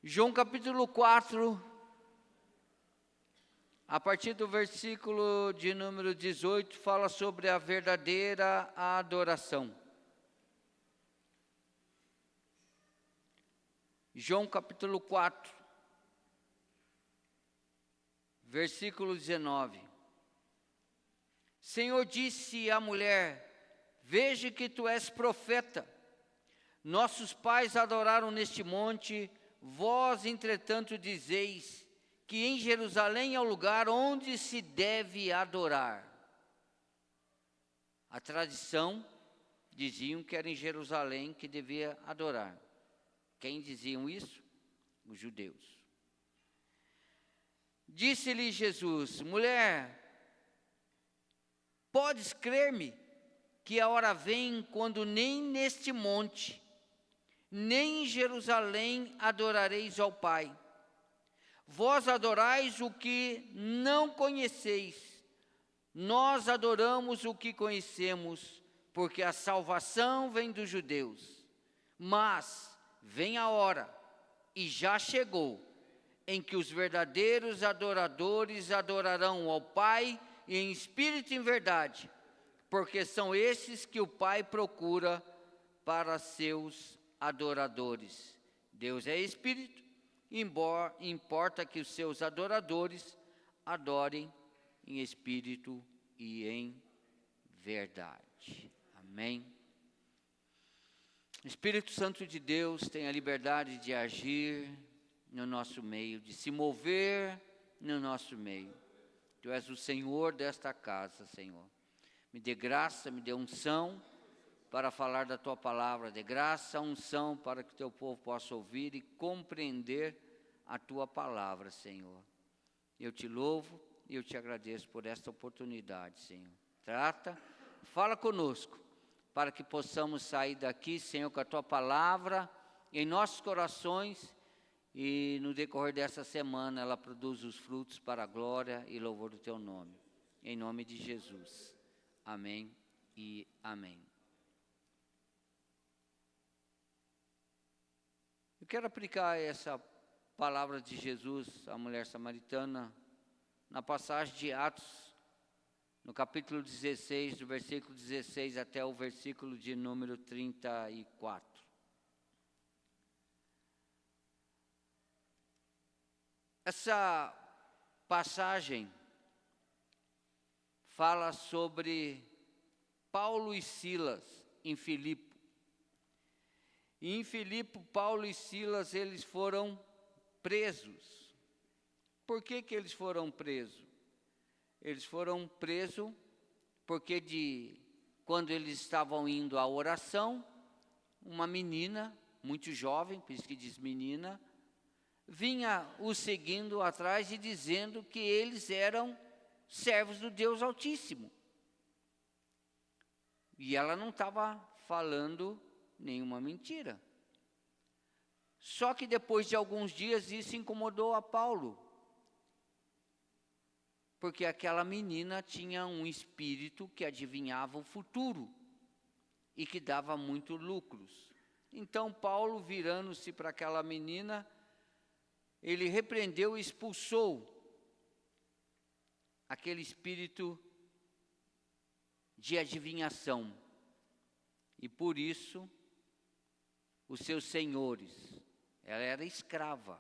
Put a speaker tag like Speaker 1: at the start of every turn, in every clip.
Speaker 1: João capítulo 4, a partir do versículo de número 18, fala sobre a verdadeira adoração. João capítulo 4, versículo 19. Senhor disse à mulher: veja que tu és profeta. Nossos pais adoraram neste monte, vós, entretanto, dizeis que em Jerusalém é o lugar onde se deve adorar. A tradição diziam que era em Jerusalém que devia adorar. Quem diziam isso? Os judeus. Disse-lhe Jesus: mulher, podes crer-me que a hora vem quando nem neste monte, nem em Jerusalém adorareis ao Pai. Vós adorais o que não conheceis, nós adoramos o que conhecemos, porque a salvação vem dos judeus. Mas vem a hora, e já chegou, em que os verdadeiros adoradores adorarão ao Pai em espírito e em verdade, porque são esses que o Pai procura para seus adoradores. Deus é espírito, importa que os seus adoradores adorem em espírito e em verdade. Amém. O Espírito Santo de Deus tem a liberdade de agir no nosso meio, de se mover no nosso meio. Tu és o Senhor desta casa, Senhor. Me dê graça, me dê unção para falar da Tua palavra. Dê graça, unção para que o Teu povo possa ouvir e compreender a Tua palavra, Senhor. Eu te louvo e eu te agradeço por esta oportunidade, Senhor. Fala conosco, para que possamos sair daqui, Senhor, com a Tua palavra em nossos corações, e no decorrer dessa semana ela produz os frutos para a glória e louvor do Teu nome. Em nome de Jesus. Amém e amém. Eu quero aplicar essa palavra de Jesus à mulher samaritana na passagem de Atos, no capítulo 16, do versículo 16 até o versículo de número 34. Essa passagem fala sobre Paulo e Silas em Filipe. E em Filipe, Paulo e Silas, eles foram presos. Por que eles foram presos? Eles foram presos porque quando eles estavam indo à oração, uma menina, muito jovem, por isso que diz menina, vinha os seguindo atrás e dizendo que eles eram servos do Deus Altíssimo. E ela não estava falando nenhuma mentira. Só que depois de alguns dias isso incomodou a Paulo, porque aquela menina tinha um espírito que adivinhava o futuro e que dava muitos lucros. Então Paulo, virando-se para aquela menina, ele repreendeu e expulsou aquele espírito de adivinhação. E por isso, os seus senhores, ela era escrava,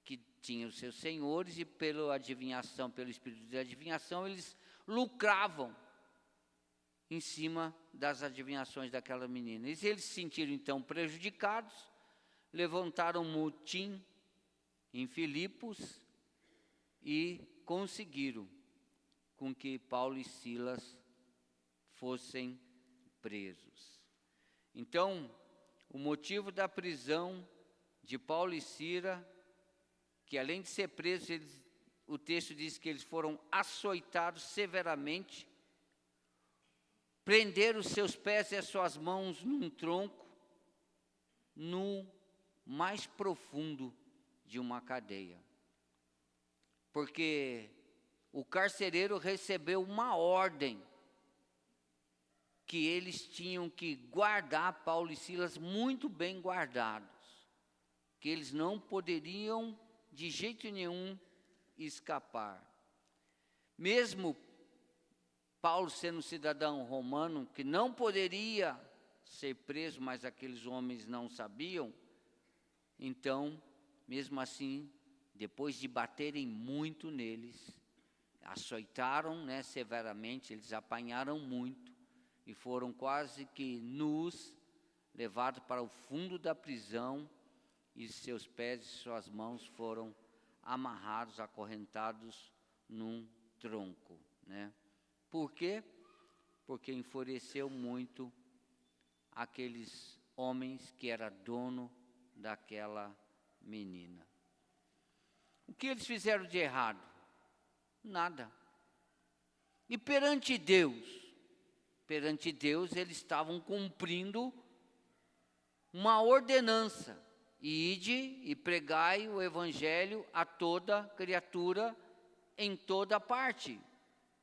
Speaker 1: que tinha os seus senhores, e pela adivinhação, pelo espírito de adivinhação, eles lucravam em cima das adivinhações daquela menina. E eles se sentiram então prejudicados, levantaram um motim em Filipos e conseguiram com que Paulo e Silas fossem presos. Então, o motivo da prisão de Paulo e Silas, que além de ser presos, o texto diz que eles foram açoitados severamente, prenderam os seus pés e as suas mãos num tronco, no mais profundo de uma cadeia. Porque o carcereiro recebeu uma ordem que eles tinham que guardar Paulo e Silas muito bem guardados. que eles não poderiam de jeito nenhum escapar. Mesmo Paulo sendo cidadão romano, que não poderia ser preso, mas aqueles homens não sabiam, então, mesmo assim, depois de baterem muito neles, açoitaram, né, severamente, eles apanharam muito e foram quase que nus, levados para o fundo da prisão, e seus pés e suas mãos foram amarrados, acorrentados num tronco, né? Por quê? Porque enfureceu muito aqueles homens que era dono daquela menina. O que eles fizeram de errado? Nada. E perante Deus eles estavam cumprindo uma ordenança: ide e pregai o evangelho a toda criatura em toda parte.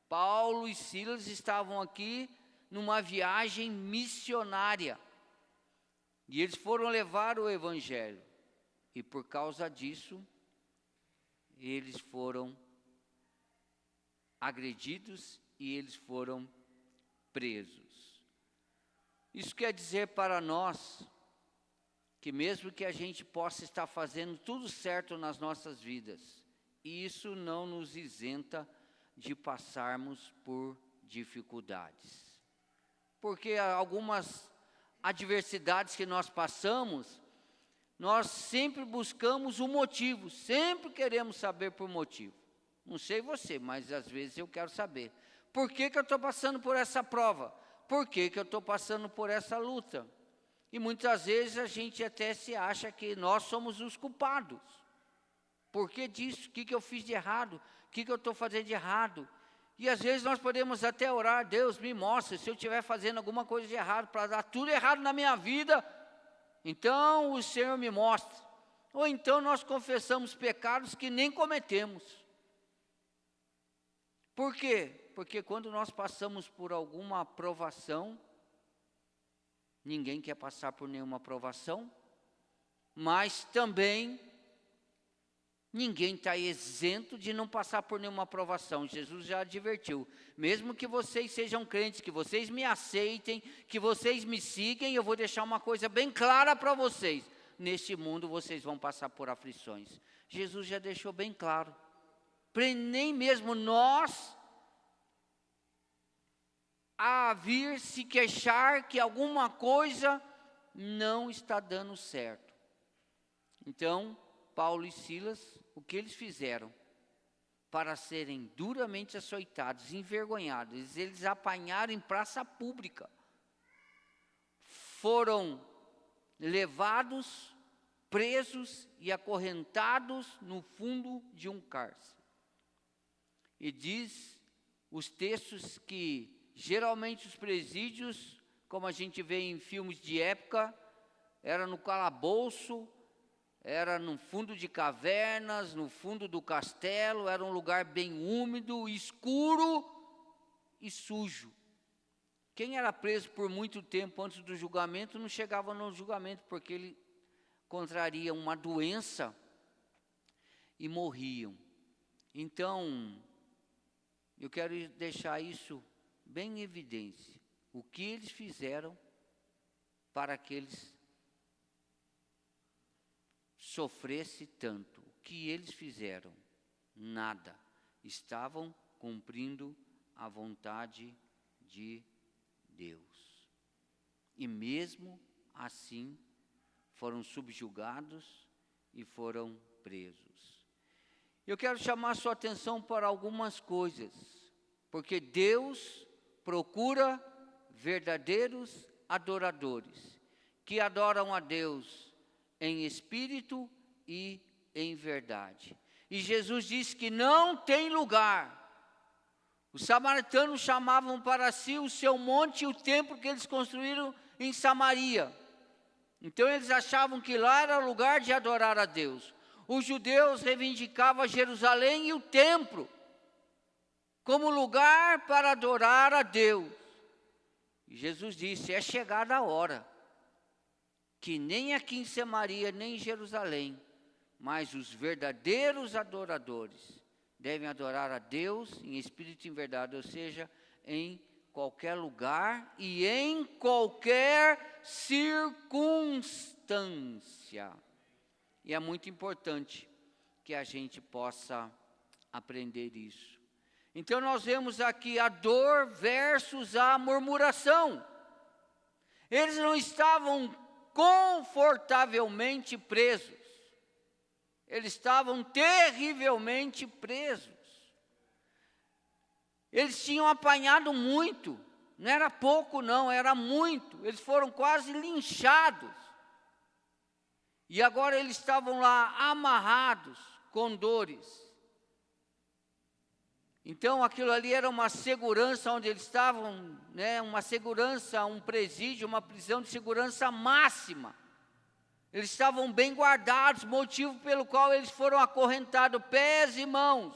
Speaker 1: Paulo e Silas estavam aqui numa viagem missionária. E eles foram levar o evangelho. E por causa disso, eles foram agredidos e eles foram presos. Isso quer dizer para nós que mesmo que a gente possa estar fazendo tudo certo nas nossas vidas, isso não nos isenta de passarmos por dificuldades. Porque algumas adversidades que nós passamos, nós sempre buscamos um motivo, sempre queremos saber por motivo. Não sei você, mas às vezes eu quero saber. Por que eu estou passando por essa prova? Por que eu estou passando por essa luta? E muitas vezes a gente até se acha que nós somos os culpados. Por que disso? O que eu fiz de errado? O que eu estou fazendo de errado? E às vezes nós podemos até orar: Deus, me mostra se eu estiver fazendo alguma coisa de errado, para dar tudo errado na minha vida, então o Senhor me mostra. Ou então nós confessamos pecados que nem cometemos. Por quê? Porque quando nós passamos por alguma provação, ninguém quer passar por nenhuma provação, mas também ninguém está isento de não passar por nenhuma provação. Jesus já advertiu: mesmo que vocês sejam crentes, que vocês me aceitem, que vocês me sigam, eu vou deixar uma coisa bem clara para vocês: neste mundo vocês vão passar por aflições. Jesus já deixou bem claro, para nem mesmo nós a vir se queixar que alguma coisa não está dando certo. Então, Paulo e Silas, o que eles fizeram? Para serem duramente açoitados, envergonhados, eles apanharam em praça pública. Foram levados, presos e acorrentados no fundo de um cárcere. E diz os textos que geralmente os presídios, como a gente vê em filmes de época, era no calabouço, era no fundo de cavernas, no fundo do castelo, era um lugar bem úmido, escuro e sujo. Quem era preso por muito tempo antes do julgamento não chegava no julgamento, porque ele contraria uma doença e morriam. Então, eu quero deixar isso bem em evidência. O que eles fizeram para que eles sofressem tanto? O que eles fizeram? Nada. Estavam cumprindo a vontade de Deus. E mesmo assim, foram subjugados e foram presos. Eu quero chamar a sua atenção para algumas coisas, porque Deus procura verdadeiros adoradores, que adoram a Deus em espírito e em verdade. E Jesus disse que não tem lugar. Os samaritanos chamavam para si o seu monte e o templo que eles construíram em Samaria. Então eles achavam que lá era o lugar de adorar a Deus. Os judeus reivindicavam Jerusalém e o templo como lugar para adorar a Deus. E Jesus disse: é chegada a hora que nem aqui em Samaria, nem em Jerusalém, mas os verdadeiros adoradores devem adorar a Deus em espírito e em verdade, ou seja, em qualquer lugar e em qualquer circunstância. E é muito importante que a gente possa aprender isso. Então nós vemos aqui a dor versus a murmuração. Eles não estavam confortavelmente presos. Eles estavam terrivelmente presos. Eles tinham apanhado muito. Não era pouco não, era muito. Eles foram quase linchados. E agora eles estavam lá amarrados com dores. Então aquilo ali era uma segurança onde eles estavam, né, uma segurança, um presídio, uma prisão de segurança máxima. Eles estavam bem guardados, motivo pelo qual eles foram acorrentados, pés e mãos.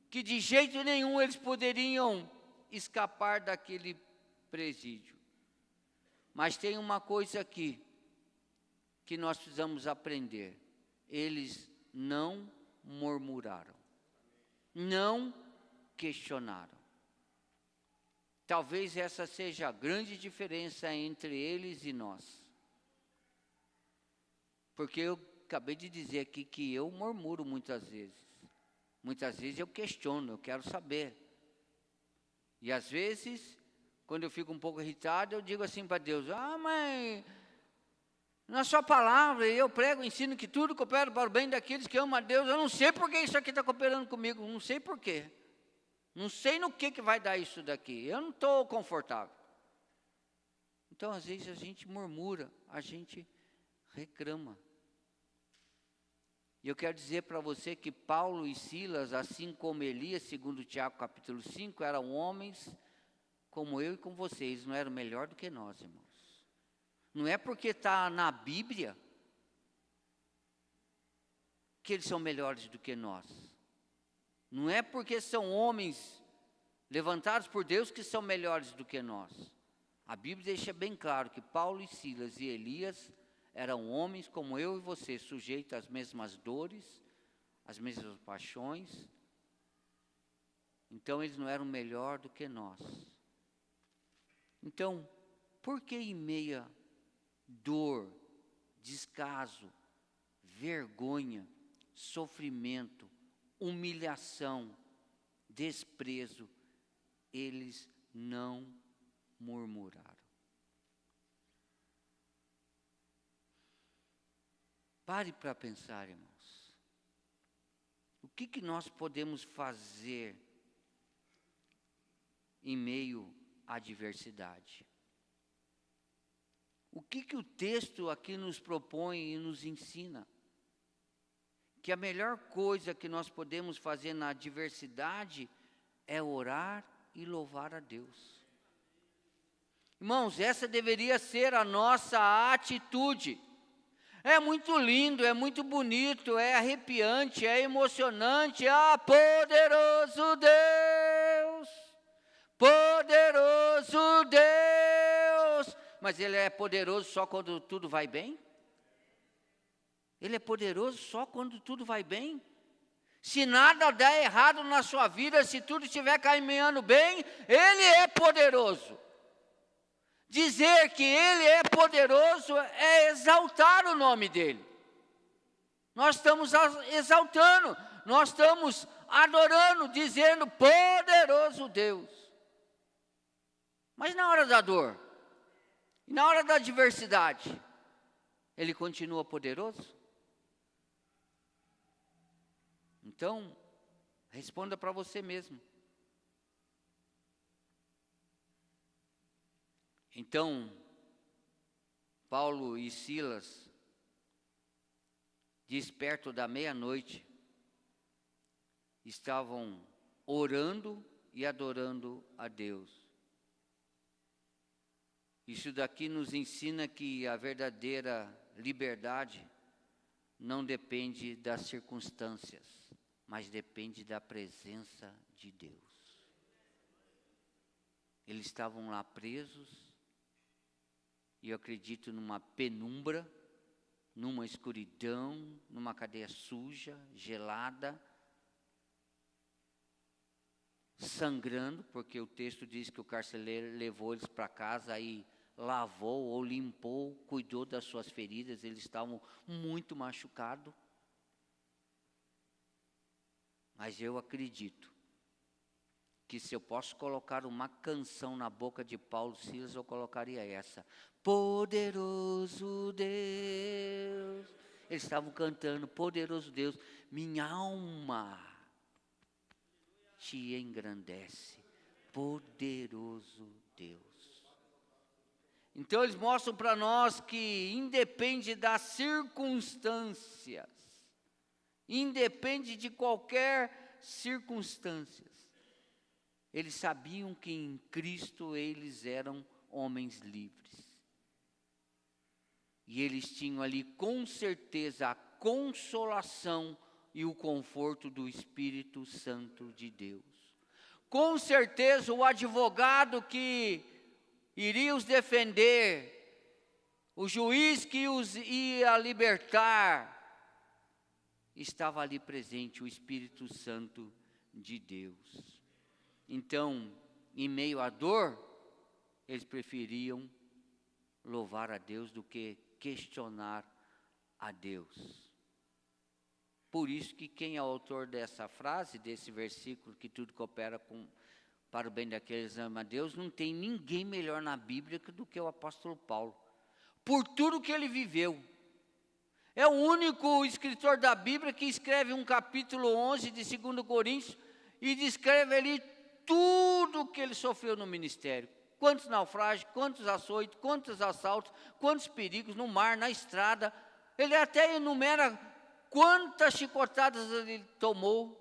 Speaker 1: Que de jeito nenhum eles poderiam escapar daquele presídio. Mas tem uma coisa aqui que nós precisamos aprender. Eles não murmuraram, não questionaram. Talvez essa seja a grande diferença entre eles e nós. Porque eu acabei de dizer aqui que eu murmuro muitas vezes. Muitas vezes eu questiono, eu quero saber. E às vezes, quando eu fico um pouco irritado, eu digo assim para Deus: mas na sua palavra eu prego, ensino que tudo coopera para o bem daqueles que amam a Deus. Eu não sei por que isso aqui está cooperando comigo, não sei por quê. Não sei no que vai dar isso daqui, eu não estou confortável. Então às vezes a gente murmura, a gente reclama. E eu quero dizer para você que Paulo e Silas, assim como Elias, segundo Tiago capítulo 5, eram homens como eu e como vocês, não eram melhor do que nós, irmãos. Não é porque está na Bíblia que eles são melhores do que nós. Não é porque são homens levantados por Deus que são melhores do que nós. A Bíblia deixa bem claro que Paulo e Silas e Elias eram homens como eu e você, sujeitos às mesmas dores, às mesmas paixões. Então eles não eram melhor do que nós. Então, por que em meia dor, descaso, vergonha, sofrimento, humilhação, desprezo, eles não murmuraram? Pare para pensar, irmãos. O que nós podemos fazer em meio à adversidade? O que o texto aqui nos propõe e nos ensina? Que a melhor coisa que nós podemos fazer na adversidade é orar e louvar a Deus. Irmãos, essa deveria ser a nossa atitude. É muito lindo, é muito bonito, é arrepiante, é emocionante. Ah, poderoso Deus! Poderoso Deus! Mas Ele é poderoso só quando tudo vai bem? Ele é poderoso só quando tudo vai bem? Se nada der errado na sua vida, se tudo estiver caminhando bem, Ele é poderoso. Dizer que Ele é poderoso é exaltar o nome dEle. Nós estamos exaltando, nós estamos adorando, dizendo poderoso Deus. Mas na hora da dor, na hora da adversidade, Ele continua poderoso? Então, responda para você mesmo. Então, Paulo e Silas, desperto da meia-noite, estavam orando e adorando a Deus. Isso daqui nos ensina que a verdadeira liberdade não depende das circunstâncias, mas depende da presença de Deus. Eles estavam lá presos, E eu acredito numa penumbra, numa escuridão, numa cadeia suja, gelada, sangrando, porque o texto diz que o carcereiro levou eles para casa e lavou ou limpou, cuidou das suas feridas, eles estavam muito machucados. Mas eu acredito que se eu posso colocar uma canção na boca de Paulo e Silas, eu colocaria essa. Poderoso Deus. Eles estavam cantando, poderoso Deus, minha alma te engrandece, poderoso Deus. Então eles mostram para nós que independe das circunstâncias, independe de qualquer circunstância, eles sabiam que em Cristo eles eram homens livres. E eles tinham ali com certeza a consolação e o conforto do Espírito Santo de Deus. Com certeza o advogado que iria os defender, o juiz que os ia libertar, estava ali presente, o Espírito Santo de Deus. Então, em meio à dor, eles preferiam louvar a Deus do que questionar a Deus. Por isso que quem é o autor dessa frase, desse versículo, que tudo coopera para o bem daqueles que amam a Deus, não tem ninguém melhor na Bíblia do que o apóstolo Paulo. Por tudo que ele viveu. É o único escritor da Bíblia que escreve um capítulo 11 de 2 Coríntios e descreve ali tudo o que ele sofreu no ministério. Quantos naufrágios, quantos açoites, quantos assaltos, quantos perigos no mar, na estrada. Ele até enumera quantas chicotadas ele tomou.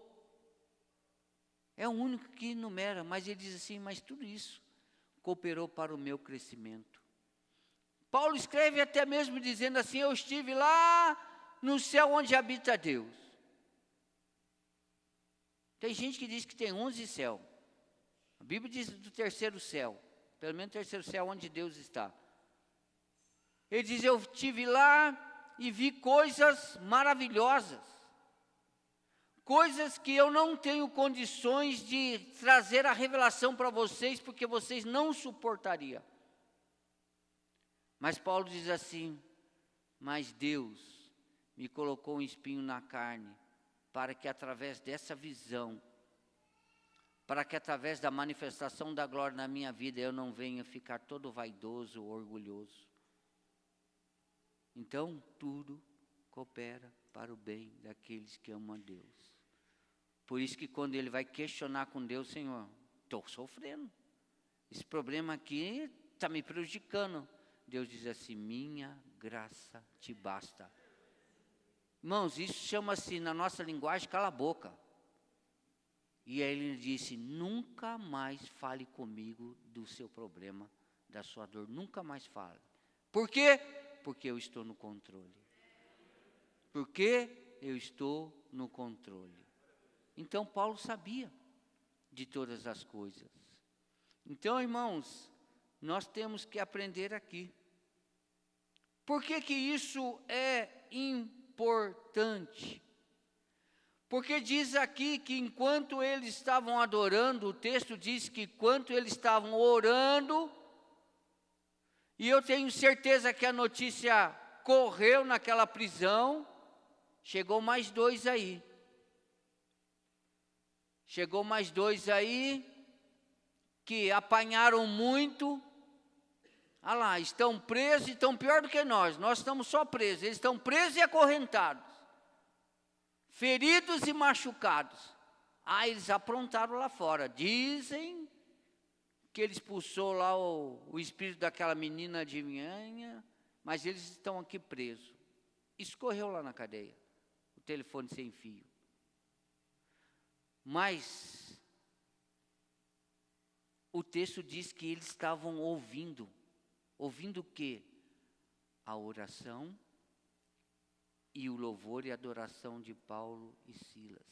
Speaker 1: É o único que enumera, mas ele diz assim, mas tudo isso cooperou para o meu crescimento. Paulo escreve até mesmo dizendo assim, eu estive lá no céu onde habita Deus. Tem gente que diz que tem 11 céus. A Bíblia diz do terceiro céu, pelo menos o terceiro céu onde Deus está. Ele diz, eu estive lá e vi coisas maravilhosas, coisas que eu não tenho condições de trazer a revelação para vocês, porque vocês não suportariam. Mas Paulo diz assim, mas Deus me colocou um espinho na carne, para que através dessa visão, para que através da manifestação da glória na minha vida, eu não venha ficar todo vaidoso, orgulhoso. Então, tudo coopera para o bem daqueles que amam a Deus. Por isso que quando ele vai questionar com Deus, Senhor, estou sofrendo. Esse problema aqui está me prejudicando. Deus diz assim, minha graça te basta. Irmãos, isso chama-se, na nossa linguagem, cala a boca. E aí ele disse, nunca mais fale comigo do seu problema, da sua dor, nunca mais fale. Por quê? Porque eu estou no controle. Porque eu estou no controle. Então Paulo sabia de todas as coisas. Então, irmãos, nós temos que aprender aqui. Por que que isso é importante? Porque diz aqui que enquanto eles estavam adorando, o texto diz que enquanto eles estavam orando, e eu tenho certeza que a notícia correu naquela prisão, chegou mais dois aí. Chegou mais dois aí, que apanharam muito. Ah lá, estão presos e estão pior do que nós estamos só presos, eles estão presos e acorrentados, feridos e machucados. Ah, eles aprontaram lá fora, dizem que ele expulsou lá o espírito daquela menina adivinha, mas eles estão aqui presos. Escorreu lá na cadeia, o telefone sem fio. Mas o texto diz que eles estavam ouvindo o quê? A oração e o louvor e adoração de Paulo e Silas.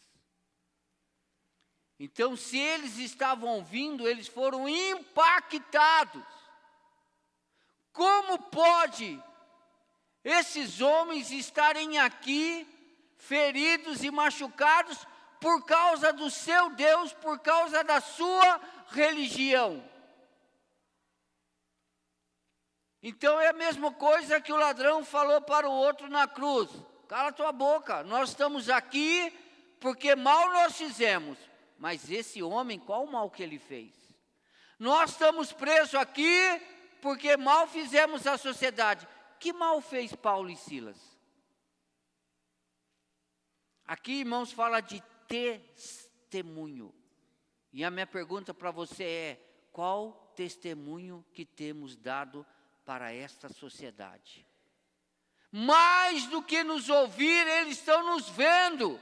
Speaker 1: Então, se eles estavam ouvindo, eles foram impactados Como pode esses homens estarem aqui, feridos e machucados, por causa do seu Deus, por causa da sua religião? Então é a mesma coisa que o ladrão falou para o outro na cruz: cala tua boca, nós estamos aqui porque mal nós fizemos. Mas esse homem, qual o mal que ele fez? Nós estamos presos aqui porque mal fizemos à sociedade. Que mal fez Paulo e Silas? Aqui, irmãos, fala de testemunho. E a minha pergunta para você é: qual testemunho que temos dado para esta sociedade? Mais do que nos ouvir, eles estão nos vendo.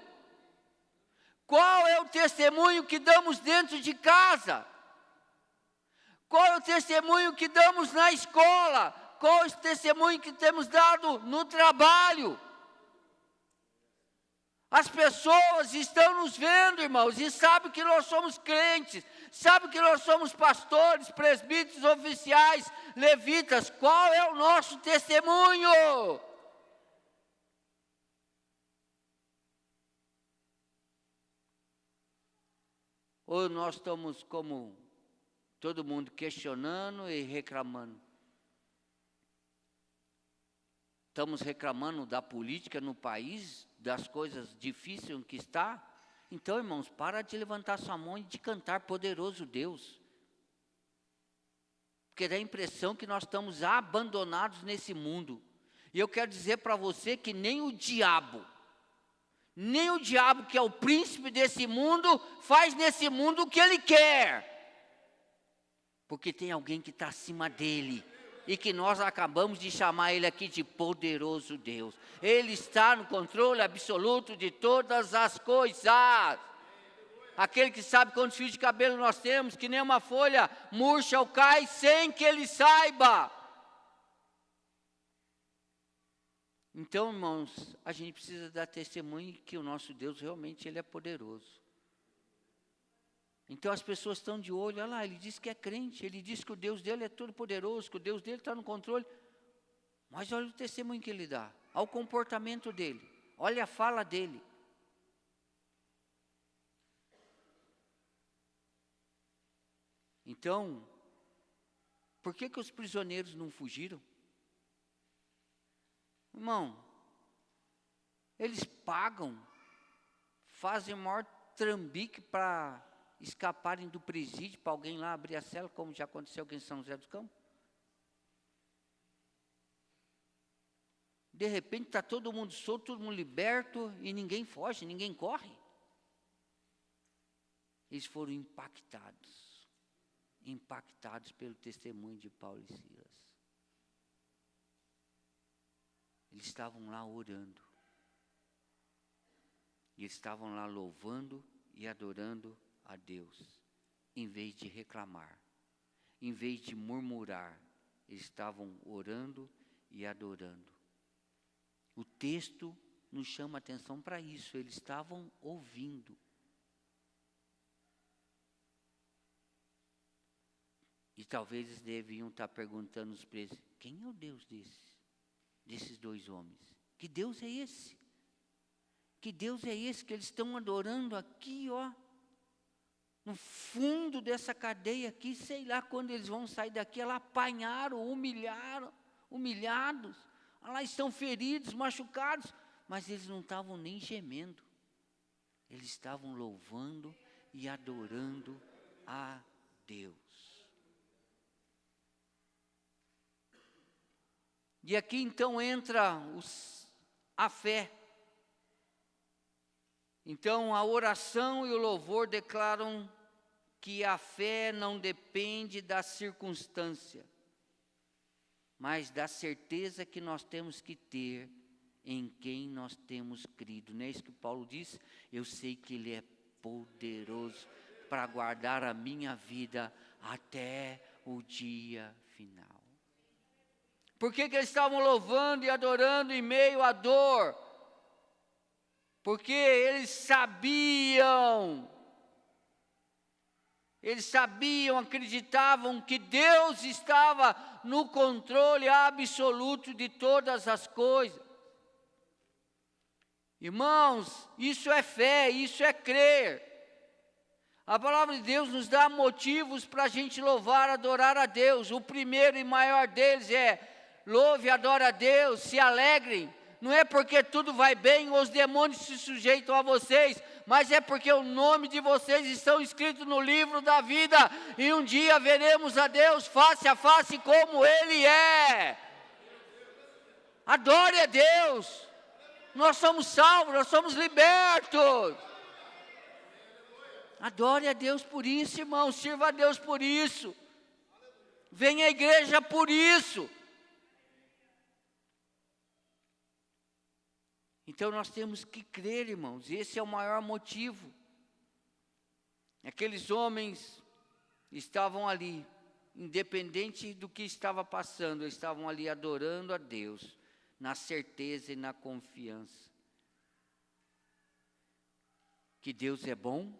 Speaker 1: Qual é o testemunho que damos dentro de casa? Qual é o testemunho que damos na escola? Qual é o testemunho que temos dado no trabalho? As pessoas estão nos vendo, irmãos, e sabem que nós somos crentes, sabem que nós somos pastores, presbíteros, oficiais, levitas. Qual é o nosso testemunho? Ou nós estamos como todo mundo questionando e reclamando? Estamos reclamando da política no país, das coisas difíceis que está? Então, irmãos, para de levantar sua mão e de cantar poderoso Deus. Porque dá a impressão que nós estamos abandonados nesse mundo. E eu quero dizer para você que nem o diabo que é o príncipe desse mundo, faz nesse mundo o que ele quer. Porque tem alguém que está acima dele. E que nós acabamos de chamar ele aqui de poderoso Deus. Ele está no controle absoluto de todas as coisas. Aquele que sabe quantos fios de cabelo nós temos, que nem uma folha murcha ou cai sem que ele saiba. Então, irmãos, a gente precisa dar testemunho que o nosso Deus realmente ele é poderoso. Então as pessoas estão de olho: olha lá, ele diz que é crente, ele diz que o Deus dele é todo poderoso, que o Deus dele está no controle. Mas olha o testemunho que ele dá, olha o comportamento dele, olha a fala dele. Então, por que os prisioneiros não fugiram? Irmão, eles pagam, fazem o maior trambique para escaparem do presídio, para alguém lá abrir a cela, como já aconteceu aqui em São José dos Campos. De repente está todo mundo solto, todo mundo liberto, e ninguém foge, ninguém corre. Eles foram impactados pelo testemunho de Paulo e Silas. Eles estavam lá orando. E eles estavam lá louvando e adorando a Deus, em vez de reclamar, em vez de murmurar, eles estavam orando e adorando. O texto nos chama a atenção para isso, eles estavam ouvindo. E talvez eles deviam estar perguntando aos presos: quem é o Deus desses dois homens? Que Deus é esse? Que Deus é esse que eles estão adorando aqui, ó? No fundo dessa cadeia aqui, sei lá quando eles vão sair daqui, lá apanharam, humilhados, lá estão feridos, machucados, mas eles não estavam nem gemendo, eles estavam louvando e adorando a Deus. E aqui então entra a fé. Então, a oração e o louvor declaram que a fé não depende da circunstância, mas da certeza que nós temos que ter em quem nós temos crido. Não é isso que Paulo diz? Eu sei que Ele é poderoso para guardar a minha vida até o dia final. Por que eles estavam louvando e adorando em meio à dor? Porque eles sabiam Eles sabiam, acreditavam que Deus estava no controle absoluto de todas as coisas. Irmãos, isso é fé, isso é crer. A palavra de Deus nos dá motivos para a gente louvar, adorar a Deus. O primeiro e maior deles é: louve e adore a Deus, se alegrem. Não é porque tudo vai bem, os demônios se sujeitam a vocês, mas é porque o nome de vocês estão escritos no livro da vida, e um dia veremos a Deus face a face como Ele é. Adore a Deus. Nós somos salvos, nós somos libertos. Adore a Deus por isso, irmão. Sirva a Deus por isso. Venha à igreja por isso. Então nós temos que crer, irmãos. Esse é o maior motivo. Aqueles homens estavam ali, independente do que estava passando, eles estavam ali adorando a Deus, na certeza e na confiança que Deus é bom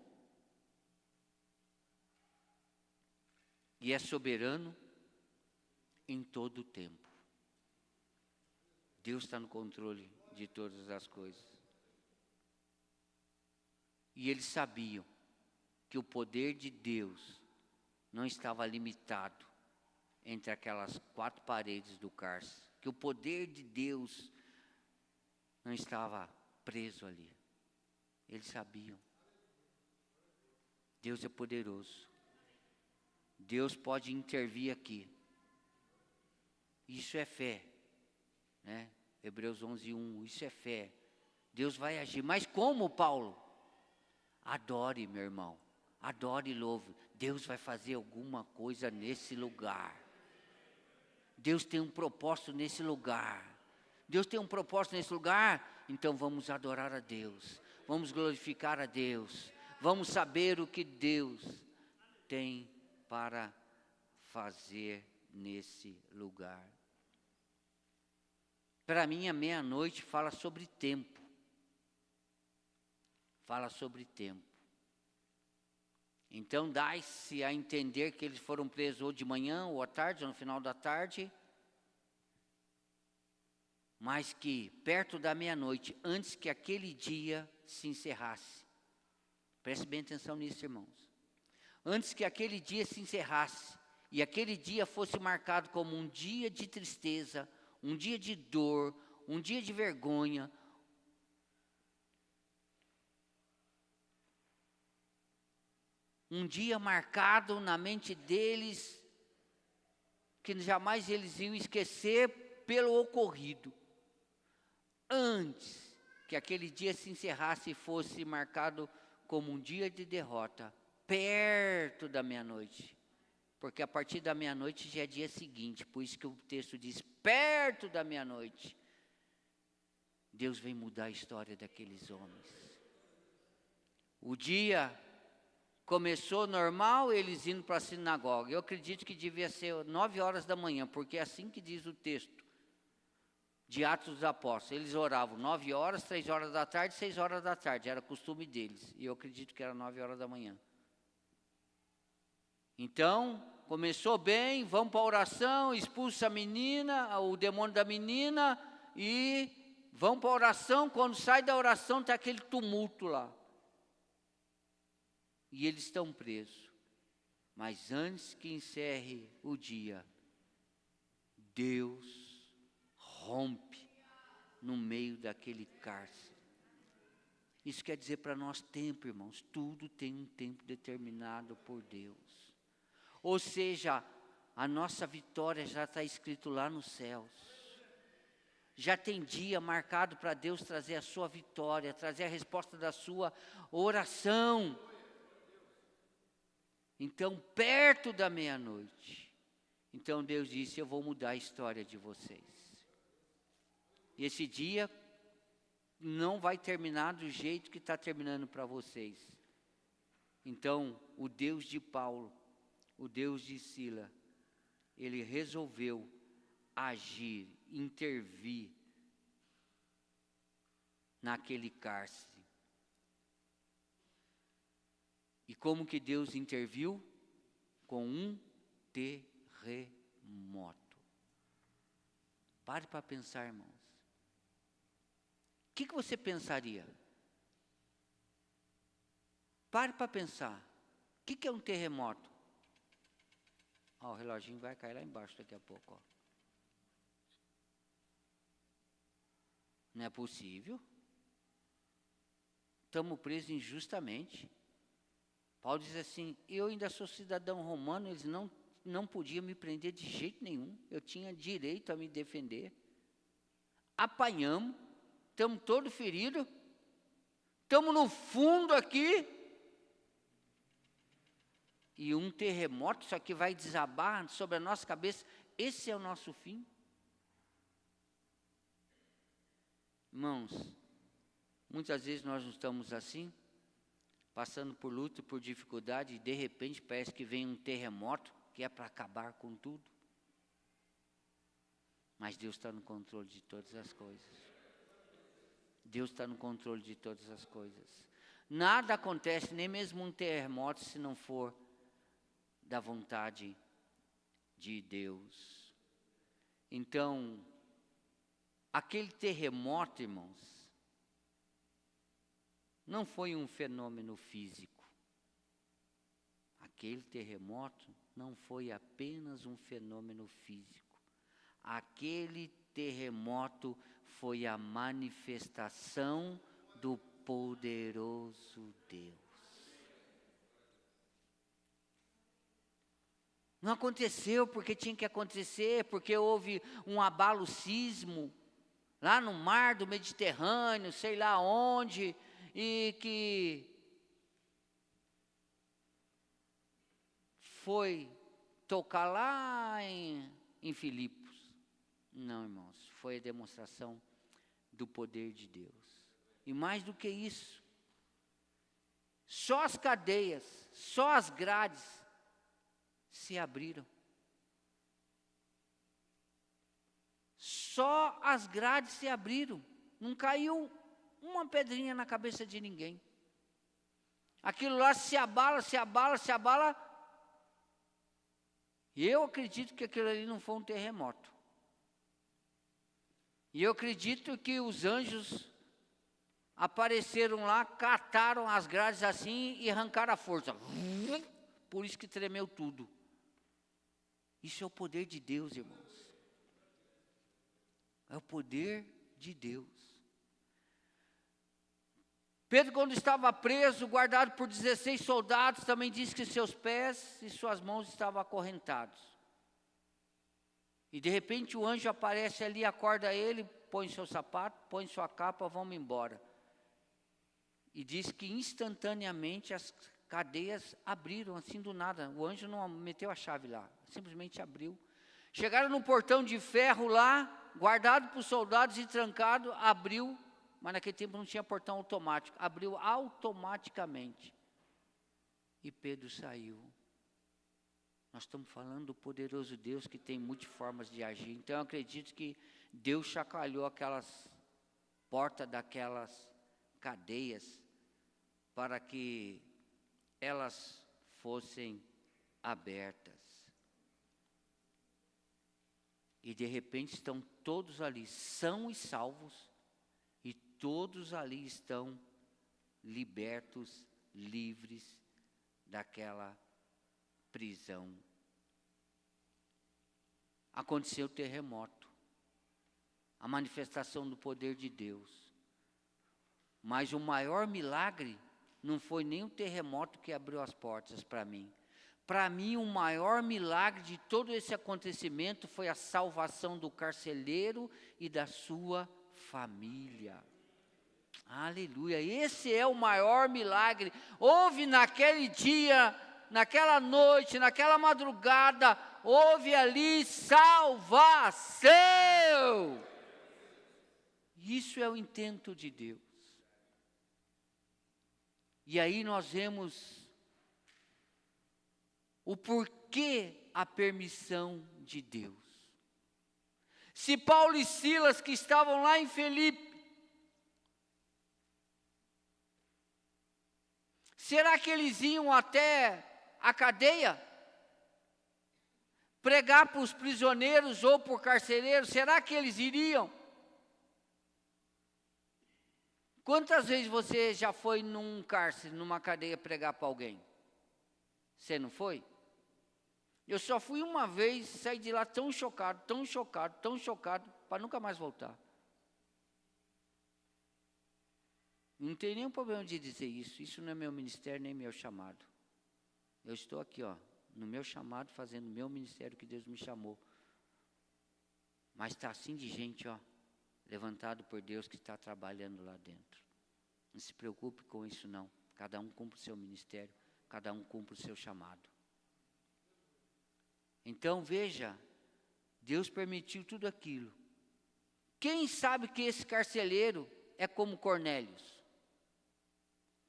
Speaker 1: e é soberano em todo o tempo. Deus está no controle de todas as coisas. E eles sabiam que o poder de Deus não estava limitado entre aquelas 4 paredes do cárcere, que o poder de Deus não estava preso ali. Eles sabiam. Deus é poderoso. Deus pode intervir aqui. Isso é fé, né? Hebreus 11:1, isso é fé. Deus vai agir. Mas como, Paulo? Adore, meu irmão. Adore e louve. Deus vai fazer alguma coisa nesse lugar. Deus tem um propósito nesse lugar. Deus tem um propósito nesse lugar. Então vamos adorar a Deus. Vamos glorificar a Deus. Vamos saber o que Deus tem para fazer nesse lugar. Para mim, a meia-noite fala sobre tempo. Fala sobre tempo. Então, dá-se a entender que eles foram presos ou de manhã, ou à tarde, ou no final da tarde. Mas que perto da meia-noite, antes que aquele dia se encerrasse. Preste bem atenção nisso, irmãos. Antes que aquele dia se encerrasse, e aquele dia fosse marcado como um dia de tristeza, um dia de dor, um dia de vergonha, um dia marcado na mente deles, que jamais eles iam esquecer pelo ocorrido. Antes que aquele dia se encerrasse e fosse marcado como um dia de derrota, perto da meia-noite. Porque a partir da meia-noite já é dia seguinte, por isso que o texto diz, perto da meia-noite, Deus vem mudar a história daqueles homens. O dia começou normal, eles indo para a sinagoga. Eu acredito que devia ser 9 horas da manhã, porque é assim que diz o texto de Atos dos Apóstolos. Eles oravam 9 horas, 3 horas da tarde, 6 horas da tarde, era costume deles. E eu acredito que era 9 horas da manhã. Então, começou bem, vamos para a oração, expulsa a menina, o demônio da menina, e vão para a oração. Quando sai da oração, está aquele tumulto lá. E eles estão presos. Mas antes que encerre o dia, Deus rompe no meio daquele cárcere. Isso quer dizer para nós tempo, irmãos. Tudo tem um tempo determinado por Deus. Ou seja, a nossa vitória já está escrito lá nos céus. Já tem dia marcado para Deus trazer a sua vitória, trazer a resposta da sua oração. Então, perto da meia-noite, então Deus disse, eu vou mudar a história de vocês. E esse dia não vai terminar do jeito que está terminando para vocês. Então, o Deus de Paulo, o Deus de Sila, ele resolveu agir, intervir naquele cárcere. E como que Deus interviu? com um terremoto. Pare para pensar, irmãos. O que você pensaria? Pare para pensar. O que é um terremoto? Ó, o reloginho vai cair lá embaixo daqui a pouco. Ó. Não é possível. Estamos presos injustamente. Paulo diz assim, eu ainda sou cidadão romano, eles não podiam me prender de jeito nenhum. Eu tinha direito a me defender. Apanhamos, estamos todos feridos, estamos no fundo aqui. E um terremoto, isso aqui vai desabar sobre a nossa cabeça. Esse é o nosso fim. Irmãos, muitas vezes nós não estamos assim, passando por luta, por dificuldade, e de repente parece que vem um terremoto que é para acabar com tudo. Mas Deus está no controle de todas as coisas. Deus está no controle de todas as coisas. Nada acontece, nem mesmo um terremoto, se não for da vontade de Deus. Então, aquele terremoto, irmãos, não foi um fenômeno físico. Aquele terremoto não foi apenas um fenômeno físico. Aquele terremoto foi a manifestação do poderoso Deus. Não aconteceu porque tinha que acontecer, porque houve um abalo sísmo lá no mar do Mediterrâneo, sei lá onde, e que foi tocar lá em Filipos. Não, irmãos, foi a demonstração do poder de Deus. E mais do que isso, só as cadeias, só as grades se abriram. Só as grades se abriram. Não caiu uma pedrinha na cabeça de ninguém. Aquilo lá se abala, se abala, se abala. E eu acredito que aquilo ali não foi um terremoto. E eu acredito que os anjos apareceram lá, cataram as grades assim e arrancaram a força. Por isso que tremeu tudo. Isso é o poder de Deus, irmãos. É o poder de Deus. Pedro, quando estava preso, guardado por 16 soldados, também disse que seus pés e suas mãos estavam acorrentados. E de repente o anjo aparece ali, acorda ele, põe seu sapato, põe sua capa, vamos embora. E diz que instantaneamente as cadeias abriram, assim do nada. O anjo não meteu a chave lá, simplesmente abriu. Chegaram no portão de ferro lá, guardado por soldados e trancado, abriu, mas naquele tempo não tinha portão automático, abriu automaticamente. E Pedro saiu. Nós estamos falando do poderoso Deus que tem multiformas de agir. Então eu acredito que Deus chacoalhou aquelas portas daquelas cadeias para que elas fossem abertas. E de repente estão todos ali são e salvos, e todos ali estão libertos, livres daquela prisão. Aconteceu o terremoto, a manifestação do poder de Deus. Mas o maior milagre não foi nem o terremoto que abriu as portas para mim. Para mim, o maior milagre de todo esse acontecimento foi a salvação do carcereiro e da sua família. Aleluia, esse é o maior milagre. Houve naquele dia, naquela noite, naquela madrugada, houve ali salvação. Isso é o intento de Deus. E aí nós vemos o porquê a permissão de Deus. Se Paulo e Silas, que estavam lá em Filipe, será que eles iam até a cadeia? pregar para os prisioneiros ou para o carcereiro, será que eles iriam? Quantas vezes você já foi num cárcere, numa cadeia, pregar para alguém? Você não foi? Eu só fui uma vez, saí de lá tão chocado, para nunca mais voltar. Não tem nenhum problema de dizer isso. Isso não é meu ministério, nem meu chamado. Eu estou aqui, no meu chamado, fazendo o meu ministério que Deus me chamou. Mas está assim de gente, levantado por Deus que está trabalhando lá dentro. Não se preocupe com isso não. Cada um cumpre o seu ministério, cada um cumpre o seu chamado. Então veja, Deus permitiu tudo aquilo. Quem sabe que esse carcereiro é como Cornélios?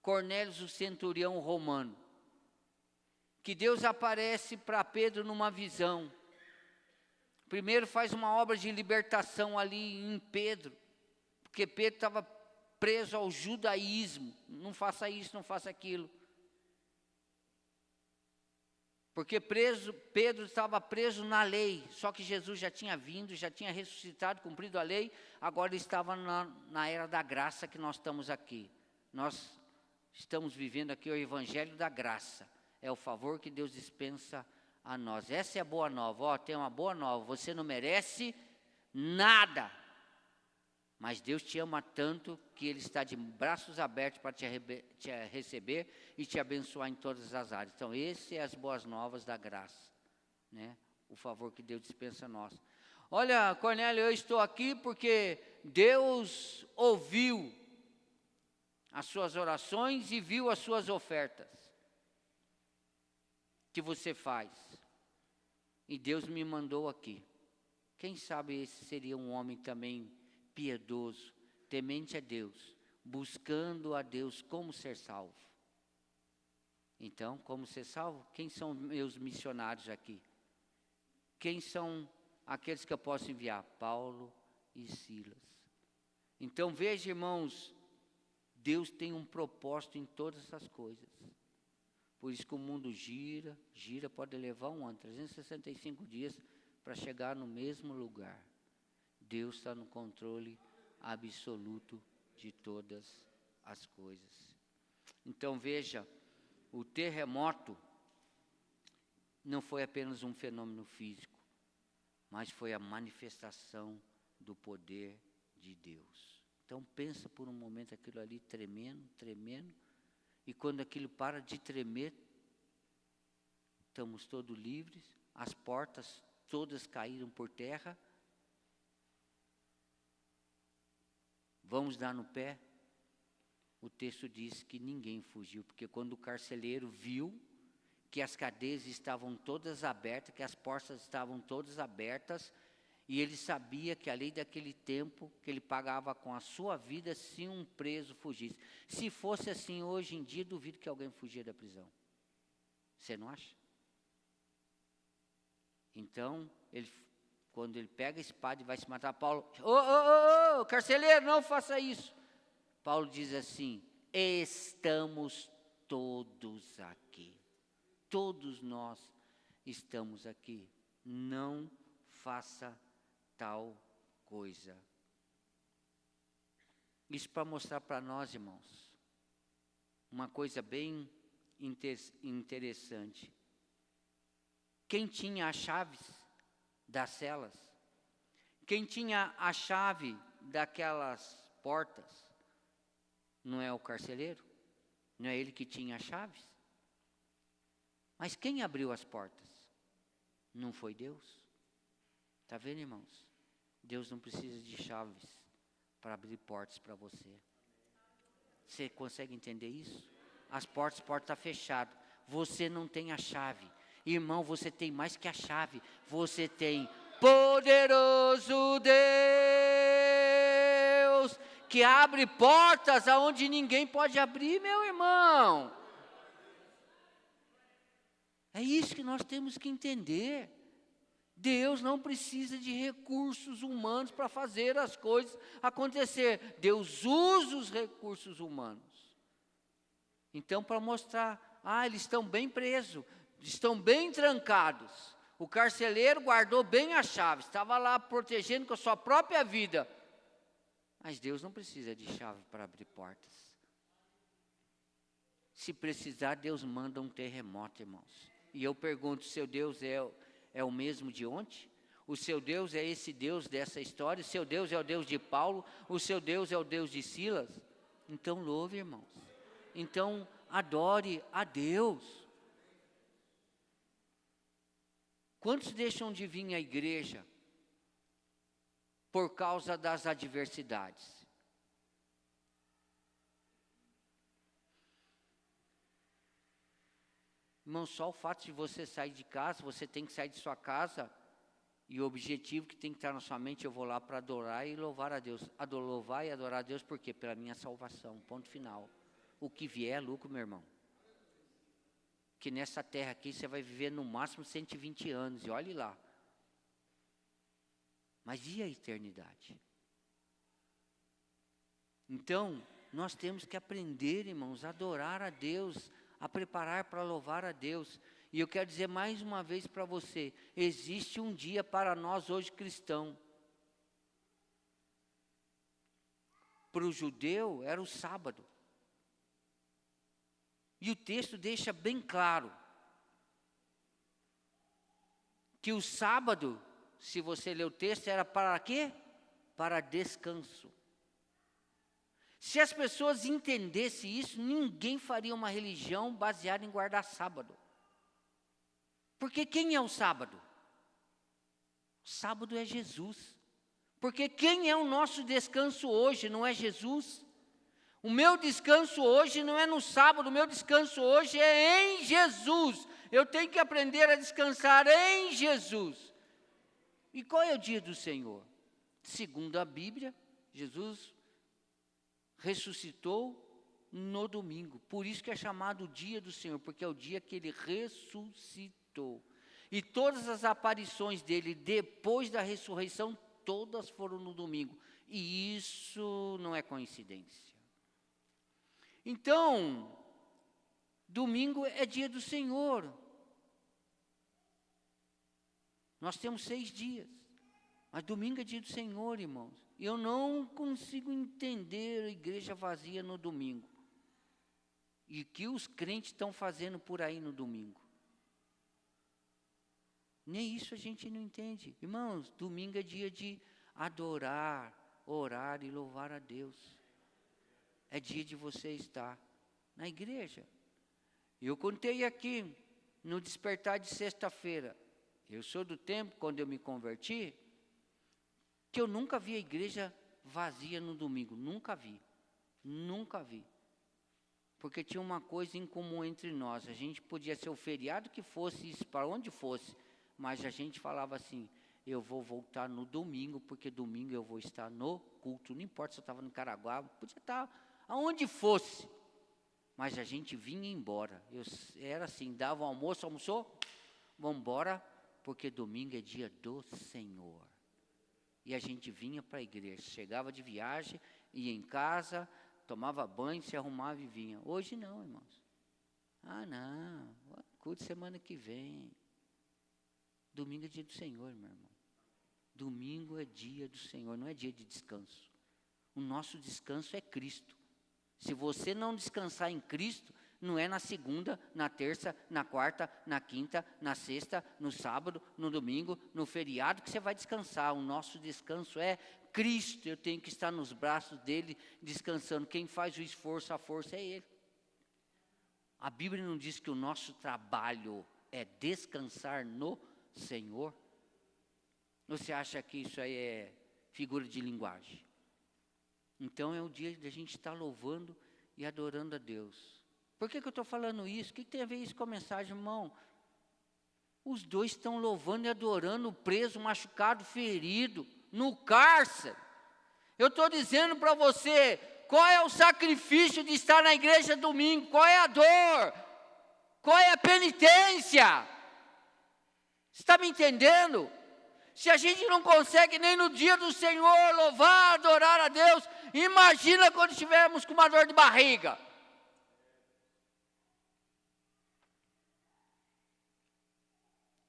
Speaker 1: Cornélios, o centurião romano. Que Deus aparece para Pedro numa visão. Primeiro faz uma obra de libertação ali em Pedro, porque Pedro estava preso ao judaísmo. Não faça isso, não faça aquilo. Porque Pedro estava preso na lei, só que Jesus já tinha vindo, já tinha ressuscitado, cumprido a lei, agora estava na era da graça que nós estamos aqui. Nós estamos vivendo aqui o evangelho da graça. É o favor que Deus dispensa a nós. Essa é a boa nova. Tem uma boa nova. Você não merece nada. Mas Deus te ama tanto que Ele está de braços abertos para te receber e te abençoar em todas as áreas. Então, essas são as boas novas da graça. Né? O favor que Deus dispensa a nós. Olha, Cornélio, eu estou aqui porque Deus ouviu as suas orações e viu as suas ofertas que você faz. E Deus me mandou aqui. Quem sabe esse seria um homem também piedoso, temente a Deus, buscando a Deus como ser salvo. Então, como ser salvo? Quem são meus missionários aqui? Quem são aqueles que eu posso enviar? Paulo e Silas. Então, veja, irmãos, Deus tem um propósito em todas essas coisas. Por isso que o mundo gira, pode levar um ano, 365 dias para chegar no mesmo lugar. Deus está no controle absoluto de todas as coisas. Então veja, o terremoto não foi apenas um fenômeno físico, mas foi a manifestação do poder de Deus. Então pensa por um momento aquilo ali tremendo, e quando aquilo para de tremer, estamos todos livres, as portas todas caíram por terra. Vamos dar no pé? O texto diz que ninguém fugiu, porque quando o carcereiro viu que as cadeias estavam todas abertas, que as portas estavam todas abertas, e ele sabia que a lei daquele tempo, que ele pagava com a sua vida se um preso fugisse. Se fosse assim hoje em dia, duvido que alguém fugia da prisão. Você não acha? Então, quando ele pega a espada e vai se matar, Paulo, carcereiro, não faça isso. Paulo diz assim, estamos todos aqui. Todos nós estamos aqui. Não faça tal coisa. Isso para mostrar para nós, irmãos, uma coisa bem interessante. Quem tinha as chaves das celas? Quem tinha a chave daquelas portas? Não é o carcereiro? Não é ele que tinha as chaves? Mas quem abriu as portas? Não foi Deus? Está vendo, irmãos? Deus não precisa de chaves para abrir portas para você. Você consegue entender isso? As portas estão fechadas. Você não tem a chave. Irmão, você tem mais que a chave. Você tem poderoso Deus, que abre portas aonde ninguém pode abrir, meu irmão. É isso que nós temos que entender. Deus não precisa de recursos humanos para fazer as coisas acontecer. Deus usa os recursos humanos. Então, para mostrar, eles estão bem presos, estão bem trancados. O carcereiro guardou bem a chave, estava lá protegendo com a sua própria vida. Mas Deus não precisa de chave para abrir portas. Se precisar, Deus manda um terremoto, irmãos. E eu pergunto, seu Deus é o mesmo de ontem? O seu Deus é esse Deus dessa história? O seu Deus é o Deus de Paulo? O seu Deus é o Deus de Silas? Então louve, irmãos. Então adore a Deus. Quantos deixam de vir à igreja por causa das adversidades? Irmão, só o fato de você sair de casa, você tem que sair de sua casa, e o objetivo que tem que estar na sua mente, eu vou lá para adorar e louvar a Deus. Louvar e adorar a Deus, por quê? Pela minha salvação, ponto final. O que vier é lucro, meu irmão. Que nessa terra aqui você vai viver no máximo 120 anos, e olhe lá. Mas e a eternidade? Então, nós temos que aprender, irmãos, a adorar a Deus, a preparar para louvar a Deus. E eu quero dizer mais uma vez para você, existe um dia para nós hoje cristãos. Para o judeu era o sábado. E o texto deixa bem claro que o sábado, se você ler o texto, era para quê? Para descanso. Se as pessoas entendessem isso, ninguém faria uma religião baseada em guardar sábado. Porque quem é o sábado? O sábado é Jesus. Porque quem é o nosso descanso hoje, não é Jesus? O meu descanso hoje não é no sábado, o meu descanso hoje é em Jesus. Eu tenho que aprender a descansar em Jesus. E qual é o dia do Senhor? Segundo a Bíblia, Jesus ressuscitou no domingo. Por isso que é chamado o dia do Senhor, porque é o dia que Ele ressuscitou. E todas as aparições dele depois da ressurreição, todas foram no domingo. E isso não é coincidência. Então, domingo é dia do Senhor. Nós temos 6 dias, mas domingo é dia do Senhor, irmãos. E eu não consigo entender a igreja vazia no domingo. E o que os crentes estão fazendo por aí no domingo. Nem isso a gente não entende. Irmãos, domingo é dia de adorar, orar e louvar a Deus. É dia de você estar na igreja. Eu contei aqui, no despertar de sexta-feira, eu sou do tempo, quando eu me converti, que eu nunca vi a igreja vazia no domingo, nunca vi, porque tinha uma coisa em comum entre nós, a gente podia ser o feriado que fosse, isso para onde fosse, mas a gente falava assim, eu vou voltar no domingo, porque domingo eu vou estar no culto, não importa se eu estava no Caraguá, podia estar aonde fosse, mas a gente vinha embora, era assim, dava o almoço, almoçou, vamos embora, porque domingo é dia do Senhor. E a gente vinha para a igreja, chegava de viagem, ia em casa, tomava banho, se arrumava e vinha. Hoje não, irmãos. Ah, não, culto semana que vem. Domingo é dia do Senhor, meu irmão. Domingo é dia do Senhor, não é dia de descanso. O nosso descanso é Cristo. Se você não descansar em Cristo, não é na segunda, na terça, na quarta, na quinta, na sexta, no sábado, no domingo, no feriado que você vai descansar. O nosso descanso é Cristo. Eu tenho que estar nos braços dele descansando. Quem faz o esforço, a força é ele. A Bíblia não diz que o nosso trabalho é descansar no Senhor? Você acha que isso aí é figura de linguagem? Então é o dia de a gente estar louvando e adorando a Deus. Por que eu estou falando isso? O que tem a ver isso com a mensagem, irmão? Os dois estão louvando e adorando o preso, machucado, ferido, no cárcere. Eu estou dizendo para você, qual é o sacrifício de estar na igreja domingo? Qual é a dor? Qual é a penitência? Você está me entendendo? Se a gente não consegue nem no dia do Senhor louvar, adorar a Deus, imagina quando estivermos com uma dor de barriga.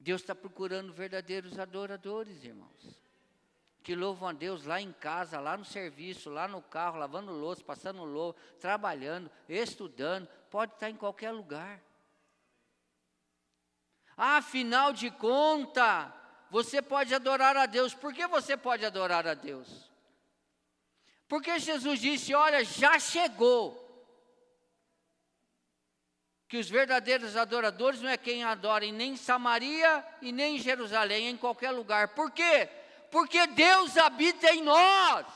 Speaker 1: Deus está procurando verdadeiros adoradores, irmãos, que louvam a Deus lá em casa, lá no serviço, lá no carro, lavando louça, passando louça, trabalhando, estudando, pode estar em qualquer lugar. Afinal de contas, você pode adorar a Deus. Por que você pode adorar a Deus? Porque Jesus disse, olha, já chegou. Que os verdadeiros adoradores não é quem adora nem em Samaria e nem em Jerusalém, é em qualquer lugar. Por quê? Porque Deus habita em nós.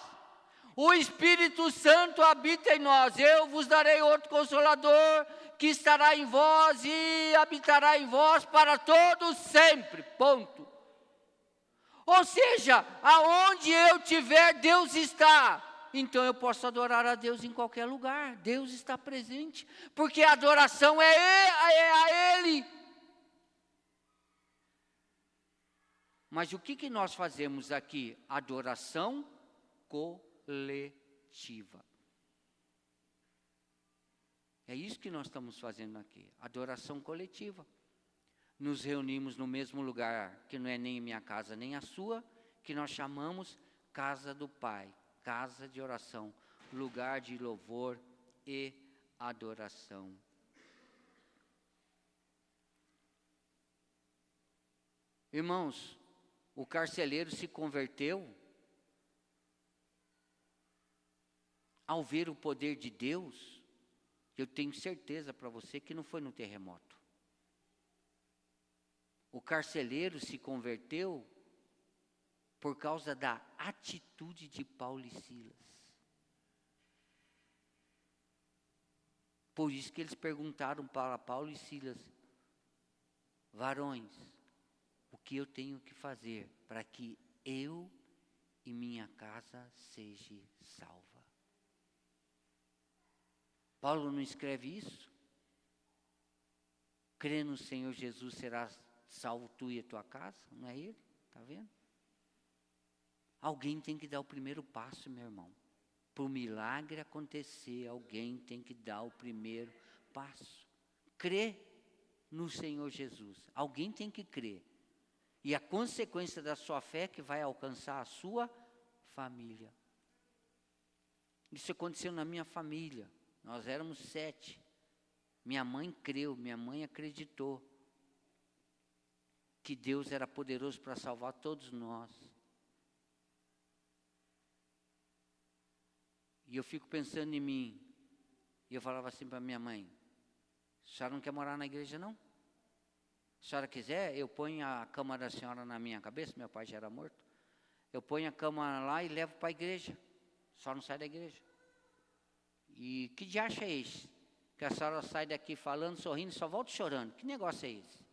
Speaker 1: O Espírito Santo habita em nós. Eu vos darei outro Consolador, que estará em vós e habitará em vós para todos sempre. Ponto. Ou seja, aonde eu estiver, Deus está. Então eu posso adorar a Deus em qualquer lugar. Deus está presente, porque a adoração é a Ele. Mas o que nós fazemos aqui? Adoração coletiva. É isso que nós estamos fazendo aqui, adoração coletiva. Nos reunimos no mesmo lugar, que não é nem minha casa nem a sua, que nós chamamos casa do Pai, casa de oração, lugar de louvor e adoração. Irmãos, o carcereiro se converteu ao ver o poder de Deus. Eu tenho certeza para você que não foi no terremoto. O carcereiro se converteu por causa da atitude de Paulo e Silas. Por isso que eles perguntaram para Paulo e Silas, varões, o que eu tenho que fazer para que eu e minha casa seja salva? Paulo não escreve isso? Crê no Senhor Jesus, serás salvo tu e a tua casa? Não é ele? Está vendo? Alguém tem que dar o primeiro passo, meu irmão. Para o milagre acontecer, alguém tem que dar o primeiro passo. Crê no Senhor Jesus. Alguém tem que crer. E a consequência da sua fé é que vai alcançar a sua família. Isso aconteceu na minha família. Nós éramos 7. Minha mãe creu, minha mãe acreditou que Deus era poderoso para salvar todos nós. E eu fico pensando em mim. E eu falava assim para minha mãe, a senhora não quer morar na igreja não? Se a senhora quiser, eu ponho a cama da senhora na minha cabeça, meu pai já era morto. Eu ponho a cama lá e levo para a igreja. Só não sai da igreja. E que diacho é esse? Que a senhora sai daqui falando, sorrindo e só volta chorando. Que negócio é esse?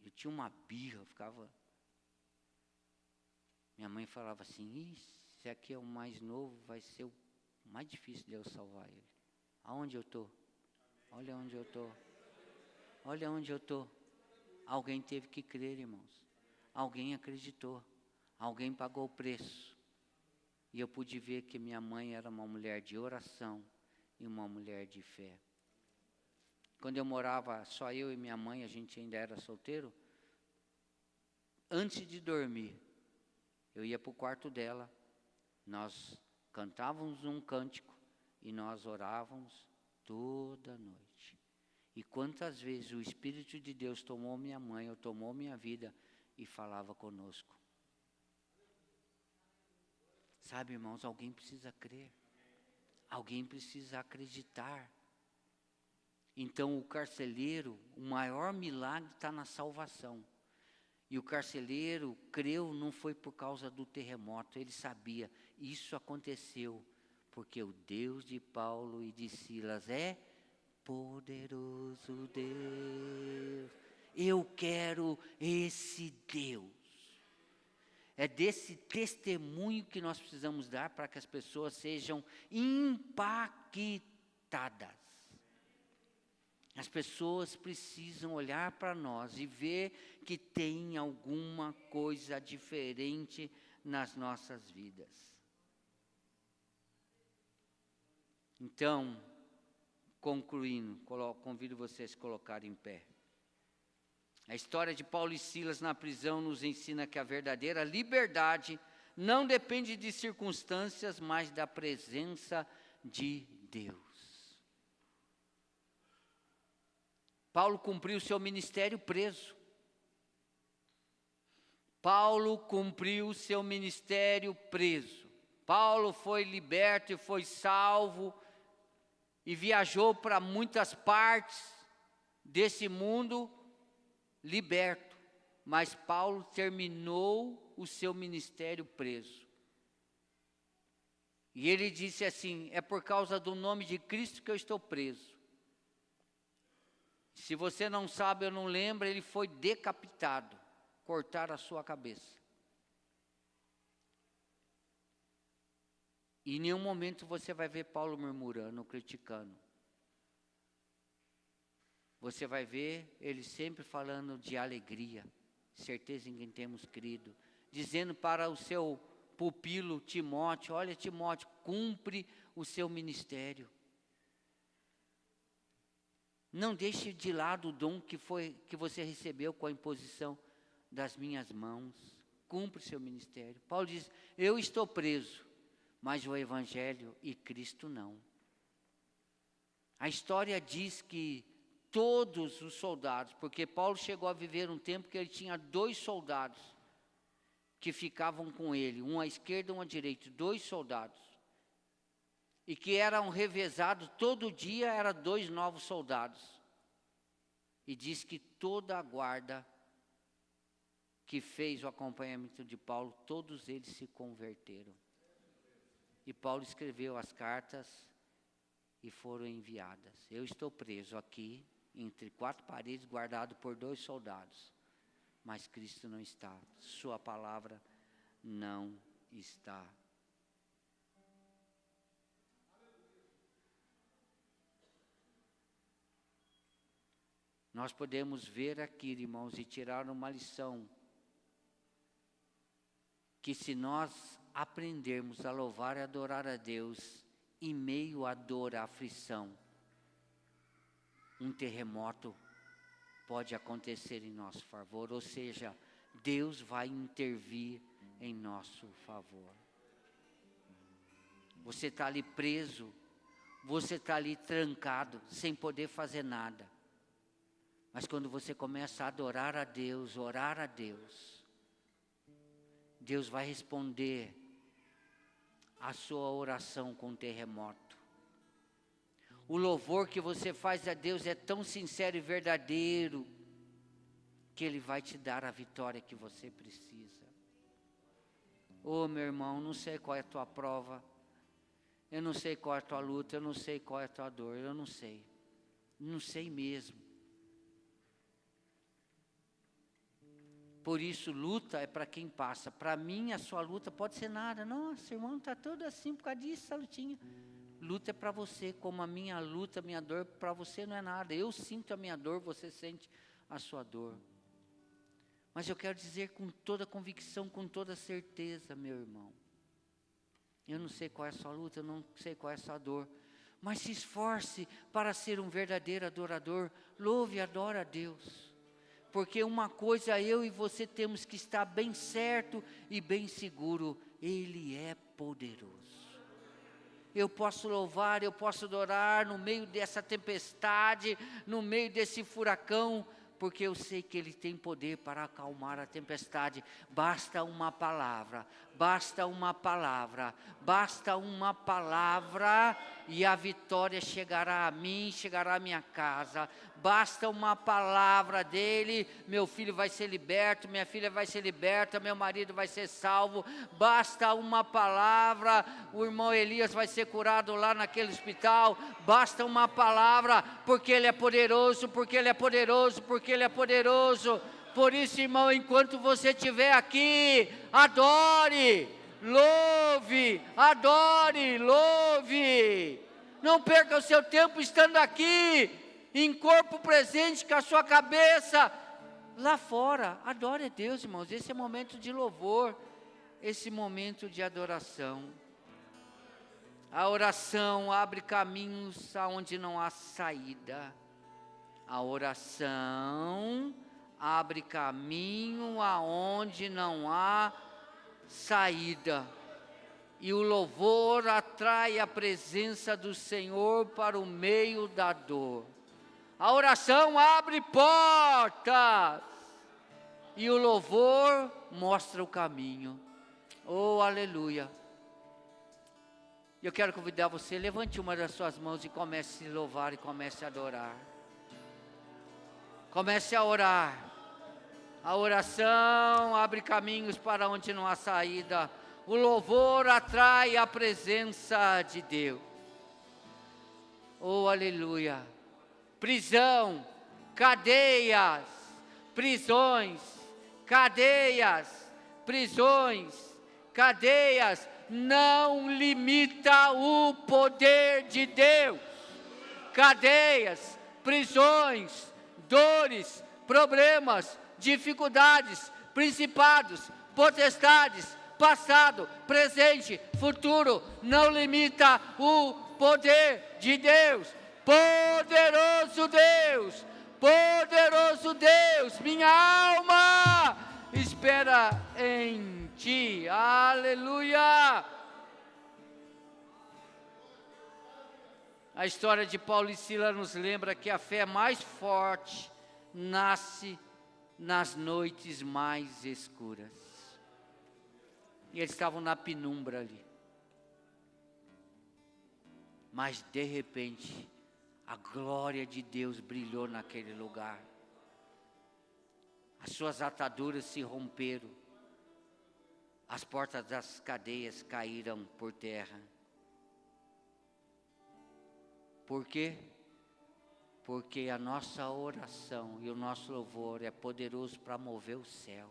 Speaker 1: Eu tinha uma birra, eu ficava... Minha mãe falava assim, esse aqui é o mais novo, vai ser o mais difícil de eu salvar ele. Aonde eu estou? Olha onde eu estou. Olha onde eu estou. Alguém teve que crer, irmãos. Alguém acreditou. Alguém pagou o preço. E eu pude ver que minha mãe era uma mulher de oração e uma mulher de fé. Quando eu morava só eu e minha mãe, a gente ainda era solteiro. Antes de dormir, eu ia para o quarto dela. Nós cantávamos um cântico e nós orávamos toda noite. E quantas vezes o Espírito de Deus tomou minha mãe, ou tomou minha vida e falava conosco. Sabe, irmãos, alguém precisa crer. Alguém precisa acreditar. Então, o carcereiro, o maior milagre está na salvação. E o carcereiro creu, não foi por causa do terremoto, ele sabia, isso aconteceu, porque o Deus de Paulo e de Silas é poderoso Deus. Eu quero esse Deus. É desse testemunho que nós precisamos dar para que as pessoas sejam impactadas. As pessoas precisam olhar para nós e ver que tem alguma coisa diferente nas nossas vidas. Então, concluindo, convido vocês a se colocarem em pé. A história de Paulo e Silas na prisão nos ensina que a verdadeira liberdade não depende de circunstâncias, mas da presença de Deus. Paulo cumpriu seu ministério preso. Paulo cumpriu seu ministério preso. Paulo foi liberto e foi salvo e viajou para muitas partes desse mundo liberto. Mas Paulo terminou o seu ministério preso. E ele disse assim: é por causa do nome de Cristo que eu estou preso. Se você não sabe, eu não lembro, ele foi decapitado. Cortaram a sua cabeça. E em nenhum momento você vai ver Paulo murmurando, criticando. Você vai ver ele sempre falando de alegria, certeza em quem temos crido, dizendo para o seu pupilo Timóteo: olha, Timóteo, cumpre o seu ministério. Não deixe de lado o dom que você recebeu com a imposição das minhas mãos. Cumpre o seu ministério. Paulo diz: eu estou preso, mas o Evangelho e Cristo não. A história diz que todos os soldados, porque Paulo chegou a viver um tempo que ele tinha 2 soldados que ficavam com ele, um à esquerda e um à direita, 2 soldados, e que eram revezados, todo dia eram 2 novos soldados, e diz que toda a guarda que fez o acompanhamento de Paulo, todos eles se converteram. E Paulo escreveu as cartas e foram enviadas. Eu estou preso aqui, entre 4 paredes, guardado por 2 soldados. Mas Cristo não está. Sua palavra não está. Nós podemos ver aqui, irmãos, e tirar uma lição. Que se nós aprendermos a louvar e adorar a Deus em meio à dor, à aflição, um terremoto pode acontecer em nosso favor, ou seja, Deus vai intervir em nosso favor. Você está ali preso, você está ali trancado, sem poder fazer nada. Mas quando você começa a adorar a Deus, orar a Deus, Deus vai responder a sua oração com terremoto. O louvor que você faz a Deus é tão sincero e verdadeiro, que Ele vai te dar a vitória que você precisa. Oh, meu irmão, não sei qual é a tua prova, eu não sei qual é a tua luta, eu não sei qual é a tua dor, eu não sei mesmo. Por isso, luta é para quem passa. Para mim, a sua luta pode ser nada. Nossa, irmão, está todo assim por causa disso, essa lutinha. Luta é para você, como a minha luta, a minha dor, para você não é nada. Eu sinto a minha dor, você sente a sua dor. Mas eu quero dizer com toda convicção, com toda certeza, meu irmão. Eu não sei qual é a sua luta, eu não sei qual é a sua dor. Mas se esforce para ser um verdadeiro adorador. Louve e adore a Deus. Porque uma coisa eu e você temos que estar bem certo e bem seguro: Ele é poderoso. Eu posso louvar, eu posso adorar no meio dessa tempestade, no meio desse furacão, porque eu sei que Ele tem poder para acalmar a tempestade. Basta uma palavra, basta uma palavra, basta uma palavra, e a vitória chegará a mim, chegará à minha casa. Basta uma palavra dEle, meu filho vai ser liberto, minha filha vai ser liberta, meu marido vai ser salvo. Basta uma palavra, o irmão Elias vai ser curado lá naquele hospital. Basta uma palavra, porque Ele é poderoso, porque Ele é poderoso, porque Ele é poderoso. Por isso, irmão, enquanto você estiver aqui, adore, louve, adore, louve. Não perca o seu tempo estando aqui, em corpo presente, com a sua cabeça lá fora. Adore a Deus, irmãos. Esse é momento de louvor, esse momento de adoração. A oração abre caminhos aonde não há saída. A oração abre caminho aonde não há saída. E o louvor atrai a presença do Senhor para o meio da dor. A oração abre portas. E o louvor mostra o caminho. Oh, aleluia. Eu quero convidar você, levante uma das suas mãos e comece a louvar e comece a adorar. Comece a orar. A oração abre caminhos para onde não há saída. O louvor atrai a presença de Deus. Oh, aleluia. Prisão, cadeias, prisões, cadeias, prisões, cadeias, não limita o poder de Deus. Cadeias, prisões, dores, problemas, dificuldades, principados, potestades, passado, presente, futuro, não limita o poder de Deus. Poderoso Deus, poderoso Deus, minha alma espera em Ti. Aleluia. A história de Paulo e Silas nos lembra que a fé mais forte nasce nas noites mais escuras. E eles estavam na penumbra ali. Mas de repente, a glória de Deus brilhou naquele lugar. As suas ataduras se romperam. As portas das cadeias caíram por terra. Por quê? Porque a nossa oração e o nosso louvor é poderoso para mover o céu.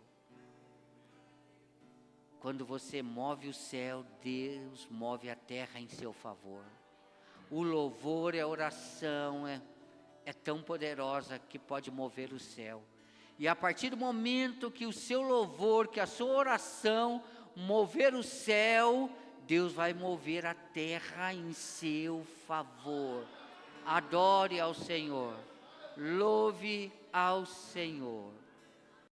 Speaker 1: Quando você move o céu, Deus move a terra em seu favor. O louvor e a oração é tão poderosa que pode mover o céu. E a partir do momento que o seu louvor, que a sua oração mover o céu, Deus vai mover a terra em seu favor. Adore ao Senhor, louve ao Senhor.